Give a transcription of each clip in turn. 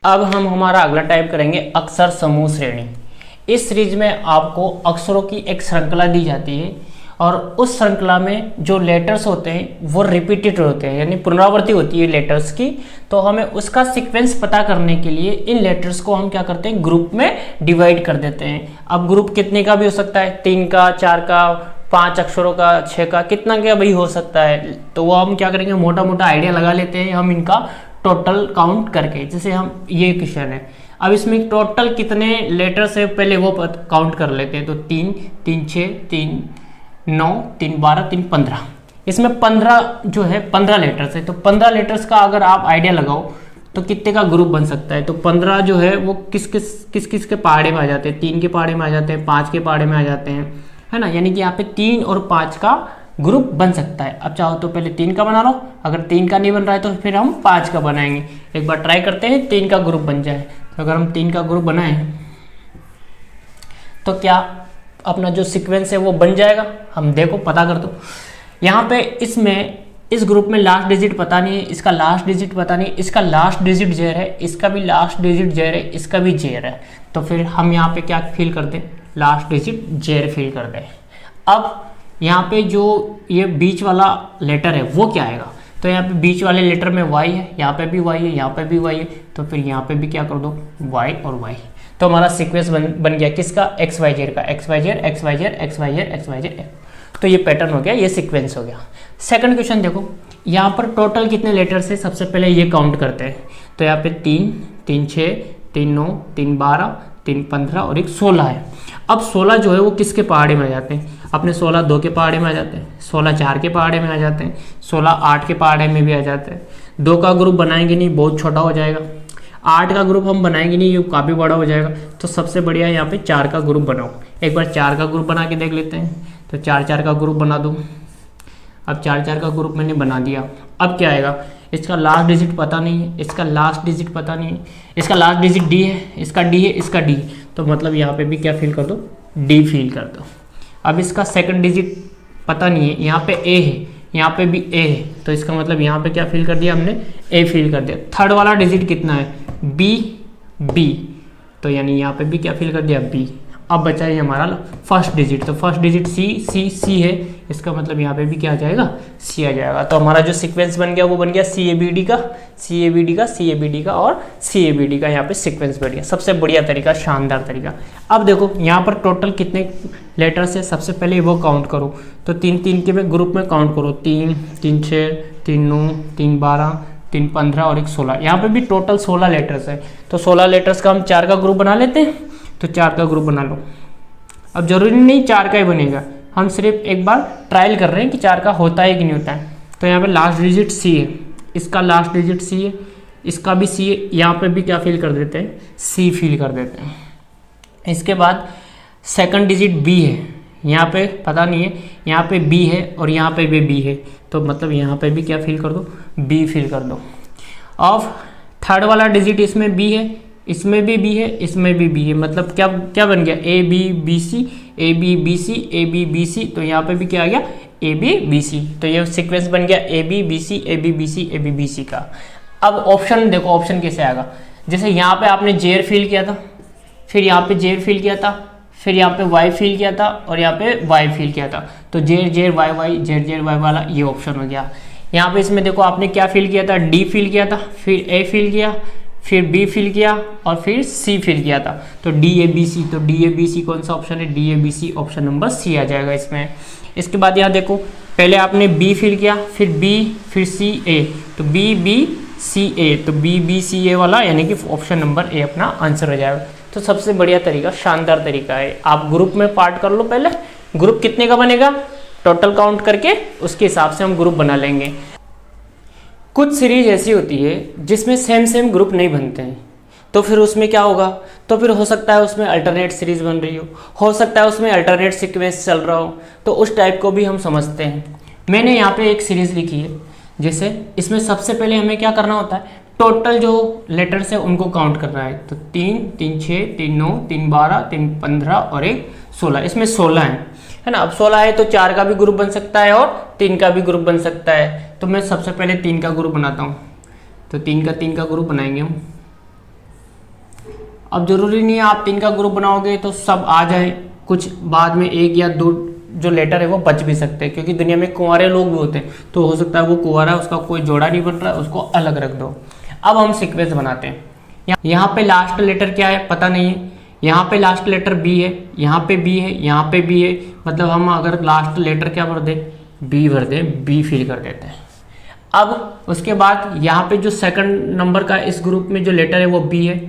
अब हम हमारा अगला टाइप करेंगे अक्षर समूह श्रेणी। इस सीरीज में आपको अक्षरों की एक श्रृंखला दी जाती है और उस श्रृंखला में जो लेटर्स होते हैं वो रिपीटेड होते हैं, यानी पुनरावृत्ति होती है लेटर्स की। तो हमें उसका सीक्वेंस पता करने के लिए इन लेटर्स को हम क्या करते हैं, ग्रुप में डिवाइड कर देते हैं। अब ग्रुप कितने का भी हो सकता है, 3 का, 4 का, 5 अक्षरों का, 6 का, कितना क्या भाई हो सकता है। तो वो हम क्या करेंगे, मोटा मोटा आइडिया लगा लेते हैं हम इनका टोटल काउंट करके। जैसे हम ये क्वेश्चन है, अब इसमें टोटल कितने लेटर्स है पहले वो काउंट कर लेते हैं। तो 3, 3, 6, 3, 9, 3, 12, 3, 15। इसमें 15 जो है 15 लेटर्स है। तो 15 लेटर्स का अगर आप आइडिया लगाओ तो कितने का ग्रुप बन सकता है। तो 15 जो है वो किस किस के पहाड़े में आ जाते हैं, 3 के पहाड़े में आ जाते हैं, 5 के पहाड़े में आ जाते हैं, है ना। यानी कि यहाँ पे 3 और 5 का ग्रुप बन सकता है। अब चाहो तो पहले 3 का बना लो, अगर 3 का नहीं बन रहा है तो फिर हम 5 का बनाएंगे। एक बार ट्राई करते हैं 3 का ग्रुप बन जाए। तो अगर हम 3 का ग्रुप बनाएं तो क्या अपना जो सीक्वेंस है वो बन जाएगा। हम देखो पता कर दो। यहाँ पे इसमें इस ग्रुप में लास्ट डिजिट पता नहीं है, इसका लास्ट डिजिट पता नहीं, इसका लास्ट डिजिट जेर है, इसका भी लास्ट डिजिट जेर है, इसका भी जेर है। तो फिर हम यहाँ पे क्या फिल कर दें, लास्ट डिजिट जेर फिल कर दें। अब यहाँ पे जो ये बीच वाला लेटर है वो क्या आएगा। तो यहाँ पे बीच वाले लेटर में y है, यहाँ पे भी y है, यहाँ पे भी y है। तो फिर यहाँ पे भी क्या कर दो, y और y। तो हमारा सीक्वेंस बन गया किसका, एक्स वाई जेड का, X Y Z, X Y Z, X Y Z, X Y Z. तो ये पैटर्न हो गया, ये सीक्वेंस हो गया। सेकंड क्वेश्चन देखो, यहाँ पर टोटल कितने लेटर्स है, सबसे पहले ये काउंट करते हैं। तो यहाँ पे 3, 3, 6, 3, 9, 3, 12, 3, 15 और एक 16 है। अब 16 जो है वो किसके पहाड़े में आ जाते हैं, अपने 16 2 के पहाड़े में आ जाते हैं, 16 4 के पहाड़े में आ जाते हैं, 16 8 के पहाड़े में भी आ जाते हैं। 2 का ग्रुप बनाएंगे नहीं, बहुत छोटा हो जाएगा। 8 का ग्रुप हम बनाएंगे नहीं, ये काफ़ी बड़ा हो जाएगा। तो सबसे बढ़िया यहाँ पे 4 का ग्रुप बनाओ। एक बार 4 का ग्रुप बना के देख लेते हैं। तो 4 4 का ग्रुप बना दूँ। अब 4 4 का ग्रुप मैंने बना दिया। अब क्या आएगा, इसका लास्ट डिजिट पता नहीं है, इसका लास्ट डिजिट पता नहीं है, इसका लास्ट डिजिट डी है, इसका डी है, इसका डी। तो मतलब यहाँ पे भी क्या फिल कर दो, डी फिल कर दो। अब इसका सेकंड डिजिट पता नहीं है, यहाँ पे ए है, यहाँ पे भी ए है। तो इसका मतलब यहाँ पे क्या फिल कर दिया हमने, ए फिल कर दिया। थर्ड वाला डिजिट कितना है, बी, बी। तो यानी यहाँ पे भी क्या फिल कर दिया, बी। अब बचा है हमारा फर्स्ट डिजिट। तो फर्स्ट डिजिट सी, सी, सी है। इसका मतलब यहाँ पे भी क्या आ जाएगा, सी आ जाएगा। तो हमारा जो सीक्वेंस बन गया वो बन गया सी ए बी डी का, सी ए बी डी का, सी ए बी डी का और सी ए बी डी का। यहाँ पे सीक्वेंस बढ़ गया, सबसे बढ़िया तरीका, शानदार तरीका। अब देखो यहाँ पर टोटल कितने लेटर्स है, सबसे पहले वो काउंट करो। तो 3 3 के ग्रुप में काउंट करो, 3 3 6 3 9 3 12 3 15 और एक 16। यहाँ पे भी टोटल 16 लेटर्स है। तो 16 लेटर्स का हम 4 का ग्रुप बना लेते हैं। तो 4 का ग्रुप बना लो। अब जरूरी नहीं 4 का ही बनेगा, हम सिर्फ एक बार ट्रायल कर रहे हैं कि 4 का होता है कि नहीं होता है। तो यहाँ पे लास्ट डिजिट सी है, इसका लास्ट डिजिट सी है, इसका भी सी है। यहाँ पे भी क्या फिल कर देते हैं, सी फिल कर देते हैं। इसके बाद सेकंड डिजिट बी है, यहाँ पे पता नहीं है, यहाँ पे बी है और यहाँ पे भी बी है। तो मतलब यहाँ पे भी क्या फिल कर दो, बी फिल कर दो। अब थर्ड वाला डिजिट इसमें बी है, इसमें भी बी है, इसमें भी बी है। मतलब क्या क्या बन गया, A B B C, A B B C, A B B C. तो यहाँ पे भी क्या आ गया, ए बी बी सी। तो ये सीक्वेंस बन गया A B B C, A B B C, A B B C का। अब ऑप्शन देखो, ऑप्शन कैसे आएगा। जैसे यहाँ पे आपने जेर फिल किया था, फिर यहाँ पे जेर फिल किया था, फिर यहाँ पे वाई फिल किया था और यहाँ पे वाई फिल किया था। तो जेर जेर वाई वाई, जेर जेर वाई वाला ये ऑप्शन हो गया। यहाँ पे इसमें देखो आपने क्या फिल किया था, डी फिल किया था, फिर ए फिल किया, फिर बी फिल किया और फिर सी फिल किया था। तो डी ए बी सी। तो डी ए बी सी कौन सा ऑप्शन है, D A B C, option number C आ जाएगा इसमें। इसके बाद यहाँ देखो, पहले आपने बी फिल किया, फिर बी, फिर सी ए। तो बी बी सी ए। तो बी बी सी ए वाला यानी कि ऑप्शन नंबर ए अपना आंसर हो जाएगा। तो सबसे बढ़िया तरीका, शानदार तरीका है। आप ग्रुप में पार्ट कर लो पहले। ग्रुप कितने का बनेगा, टोटल काउंट करके उसके हिसाब से हम ग्रुप बना लेंगे। कुछ सीरीज ऐसी होती है जिसमें सेम सेम ग्रुप नहीं बनते हैं। तो फिर उसमें क्या होगा, तो फिर हो सकता है उसमें अल्टरनेट सीरीज बन रही हो सकता है उसमें अल्टरनेट सीक्वेंस चल रहा हो। तो उस टाइप को भी हम समझते हैं। मैंने यहाँ पे एक सीरीज लिखी है, जैसे इसमें सबसे पहले हमें क्या करना होता है, टोटल जो लेटर्स है उनको काउंट करना है। तो 3 3 6 3 9 3 12 3 15 और एक 16। इसमें 16 है ना। अब 16 है तो 4 का भी ग्रुप बन सकता है और 3 का भी ग्रुप बन सकता है। तो मैं सबसे पहले 3 का ग्रुप बनाता हूँ। तो 3 का ग्रुप बनाएंगे हम। अब जरूरी नहीं है आप 3 का ग्रुप बनाओगे तो सब आ जाए, कुछ बाद में 1 या 2 जो लेटर है वो बच भी सकते हैं, क्योंकि दुनिया में कुंवारे लोग भी होते हैं, तो हो सकता है वो कुंवारा है, उसका कोई जोड़ा नहीं बन रहा है, उसको अलग रख दो। अब हम सीक्वेंस बनाते हैं। यहाँ पे लास्ट लेटर क्या है पता नहीं है, यहाँ पे लास्ट लेटर बी है, यहाँ पे बी है, यहाँ पे बी है, मतलब हम अगर लास्ट लेटर क्या भर दें, बी भर दें, बी फिल कर देते हैं। अब उसके बाद यहाँ पे जो सेकंड नंबर का इस ग्रुप में जो लेटर है वो बी है,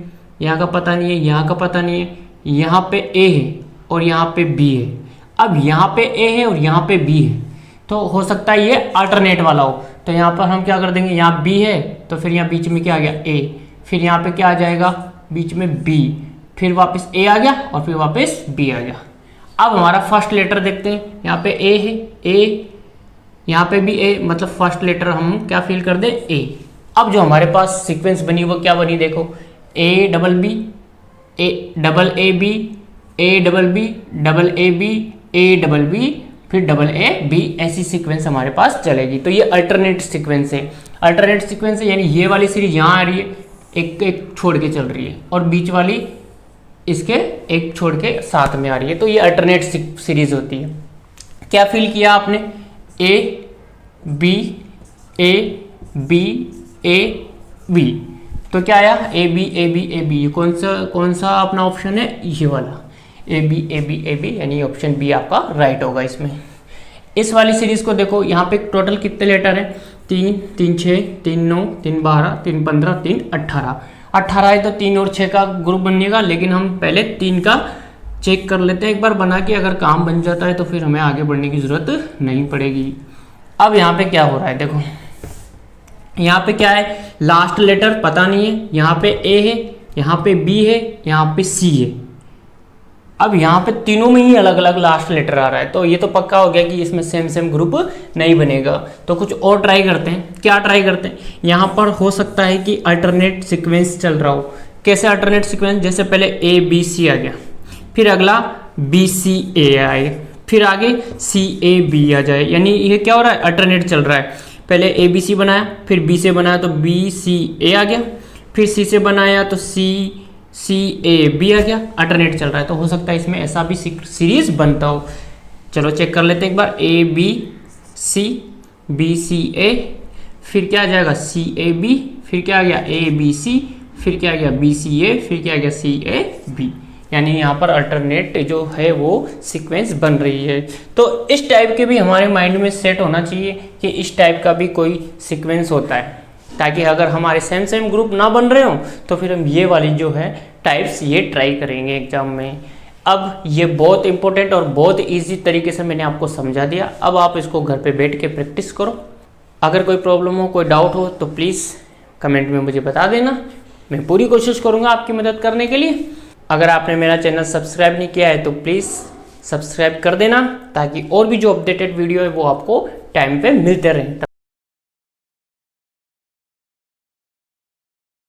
यहाँ का पता नहीं है, यहाँ का पता नहीं है, यहाँ पे ए है और यहाँ पे बी है। अब यहाँ पे ए है और यहाँ पे बी है, तो हो सकता है ये अल्टरनेट वाला हो, तो यहाँ पर हम क्या कर देंगे, यहाँ बी है तो फिर यहाँ बीच में क्या आ गया ए, फिर यहाँ पे क्या आ जाएगा बीच में बी, फिर वापस ए आ गया और फिर वापस बी आ गया। अब हमारा फर्स्ट लेटर देखते हैं, यहाँ पे ए है, ए यहाँ पे भी ए, मतलब फर्स्ट लेटर हम क्या फिल कर दे ए। अब जो हमारे पास सीक्वेंस बनी वो क्या बनी, देखो A double B, A double A B, A double B, double A B, A double B, फिर डबल ए बी, ऐसी सीक्वेंस हमारे पास चलेगी। तो ये अल्टरनेट सीक्वेंस है। अल्टरनेट सीक्वेंस है यानी ये वाली सीरीज यहाँ आ रही है, एक एक छोड़ के चल रही है, और बीच वाली इसके एक छोड़ के साथ में आ रही है, तो ये अल्टरनेट सीरीज होती है। क्या फिल किया आपने, A B A B A B, तो क्या आया A B A B A B. कौन सा अपना ऑप्शन है, ये वाला A B A B A B, यानी ऑप्शन बी आपका राइट होगा इसमें। इस वाली सीरीज को देखो, यहाँ पे टोटल कितने लेटर हैं, 3 3 6 3 9 3 12 3 15 3 18 18 है, तो 3 और 6 का ग्रुप बनेगा, लेकिन हम पहले 3 का चेक कर लेते हैं एक बार बना के, अगर काम बन जाता है तो फिर हमें आगे बढ़ने की जरूरत नहीं पड़ेगी। अब यहाँ पे क्या हो रहा है, देखो यहाँ पे क्या है, लास्ट लेटर पता नहीं है, यहाँ पे ए है, यहाँ पे बी है, यहाँ पे सी है। अब यहाँ पे तीनों में ही अलग अलग लास्ट लेटर आ रहा है, तो ये तो पक्का हो गया कि इसमें सेम ग्रुप नहीं बनेगा। तो कुछ और ट्राई करते हैं, क्या ट्राई करते हैं, यहाँ पर हो सकता है कि अल्टरनेट सीक्वेंस चल रहा हो। कैसे अल्टरनेट सीक्वेंस, जैसे पहले ए बी सी आ गया, फिर अगला बी सी ए आए, फिर आगे सी ए बी आ जाए, यानी ये क्या हो रहा है, अल्टरनेट चल रहा है। पहले ए बी सी बनाया, फिर बी से बनाया तो बी सी ए आ गया, फिर सी से बनाया तो सी ए बी आ गया, अल्टरनेट चल रहा है। तो हो सकता है इसमें ऐसा भी सीरीज बनता हो। चलो चेक कर लेते हैं एक बार, ए बी सी, बी सी ए, फिर क्या आ जाएगा सी ए बी, फिर क्या आ गया ए बी सी, फिर क्या आ गया बी सी ए, फिर क्या आ गया सी ए बी, यानी यहाँ पर अल्टरनेट जो है वो सीक्वेंस बन रही है। तो इस टाइप के भी हमारे माइंड में सेट होना चाहिए कि इस टाइप का भी कोई सीक्वेंस होता है, ताकि अगर हमारे सेम ग्रुप ना बन रहे हो तो फिर हम ये वाली जो है टाइप्स ये ट्राई करेंगे एग्जाम में। अब ये बहुत इंपॉर्टेंट और बहुत इजी तरीके से मैंने आपको समझा दिया। अब आप इसको घर पे बैठ के प्रैक्टिस करो। अगर कोई प्रॉब्लम हो, कोई डाउट हो तो प्लीज़ कमेंट में मुझे बता देना, मैं पूरी कोशिश करूँगा आपकी मदद करने के लिए। अगर आपने मेरा चैनल सब्सक्राइब नहीं किया है तो प्लीज़ सब्सक्राइब कर देना, ताकि और भी जो अपडेटेड वीडियो है वो आपको टाइम पे मिलते रहें।